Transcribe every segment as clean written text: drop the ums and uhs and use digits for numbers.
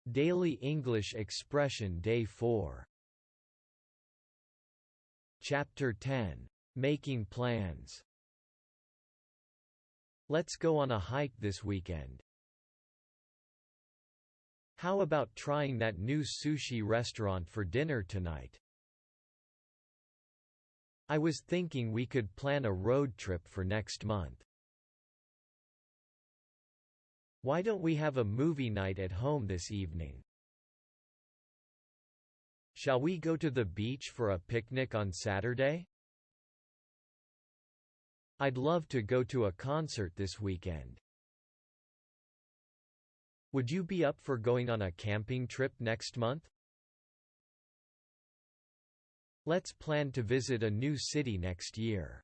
Daily English Expression Day 4. Chapter 10. Making Plans. Let's go on a hike this weekend. How about trying that new sushi restaurant for dinner tonight? I was thinking we could plan a road trip for next month. Why don't we have a movie night at home this evening? Shall we go to the beach for a picnic on Saturday? I'd love to go to a concert this weekend. Would you be up for going on a camping trip next month? Let's plan to visit a new city next year.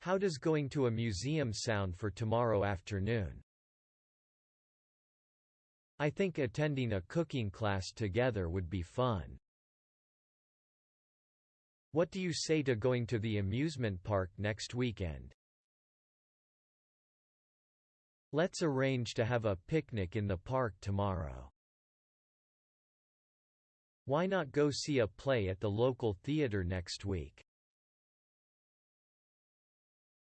How does going to a museum sound for tomorrow afternoon? I think attending a cooking class together would be fun. What do you say to going to the amusement park next weekend? Let's arrange to have a picnic in the park tomorrow. Why not go see a play at the local theater next week?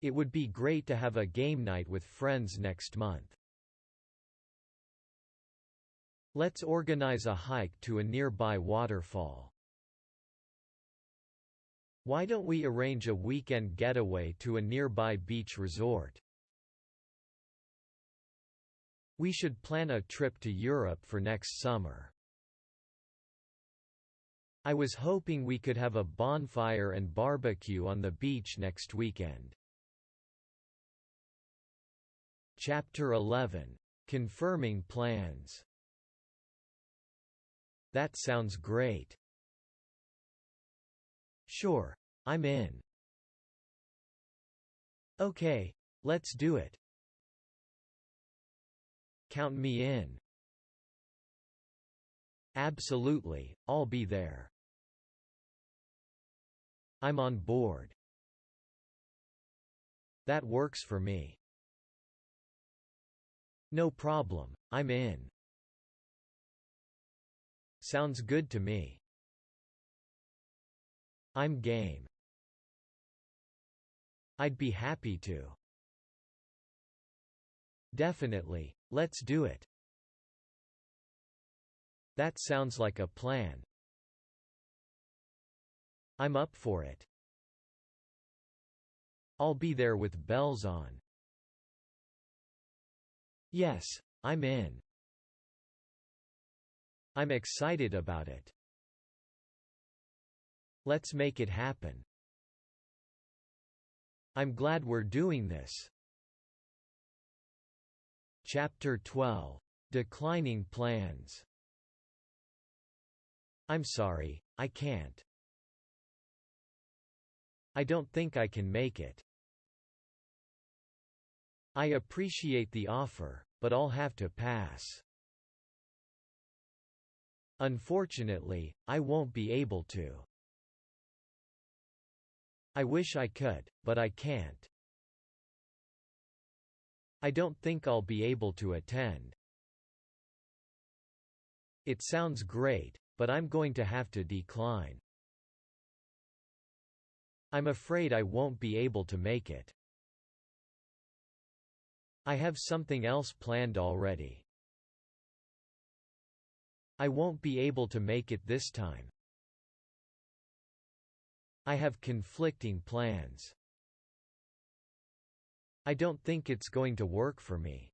It would be great to have a game night with friends next month. Let's organize a hike to a nearby waterfall. Why don't we arrange a weekend getaway to a nearby beach resort? We should plan a trip to Europe for next summer. I was hoping we could have a bonfire and barbecue on the beach next weekend. Chapter 11. Confirming Plans. That sounds great. Sure, I'm in. Okay, let's do it. Count me in. Absolutely, I'll be there. I'm on board. That works for me. No problem, I'm in. Sounds good to me. I'm game. I'd be happy to. Definitely, let's do it. That sounds like a plan. I'm up for it. I'll be there with bells on. Yes, I'm in. I'm excited about it. Let's make it happen. I'm glad we're doing this. Chapter 12. Declining Plans. I'm sorry, I can't. I don't think I can make it. I appreciate the offer, but I'll have to pass. Unfortunately, I won't be able to. I wish I could, but I can't. I don't think I'll be able to attend. It sounds great, but I'm going to have to decline. I'm afraid I won't be able to make it. I have something else planned already. I won't be able to make it this time. I have conflicting plans. I don't think it's going to work for me.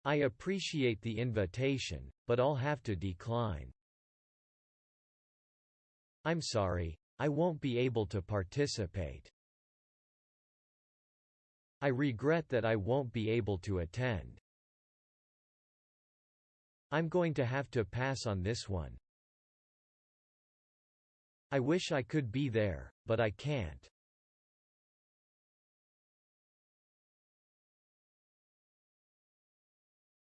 I appreciate the invitation, but I'll have to decline. I'm sorry, I won't be able to participate. I regret that I won't be able to attend. I'm going to have to pass on this one. I wish I could be there, but I can't.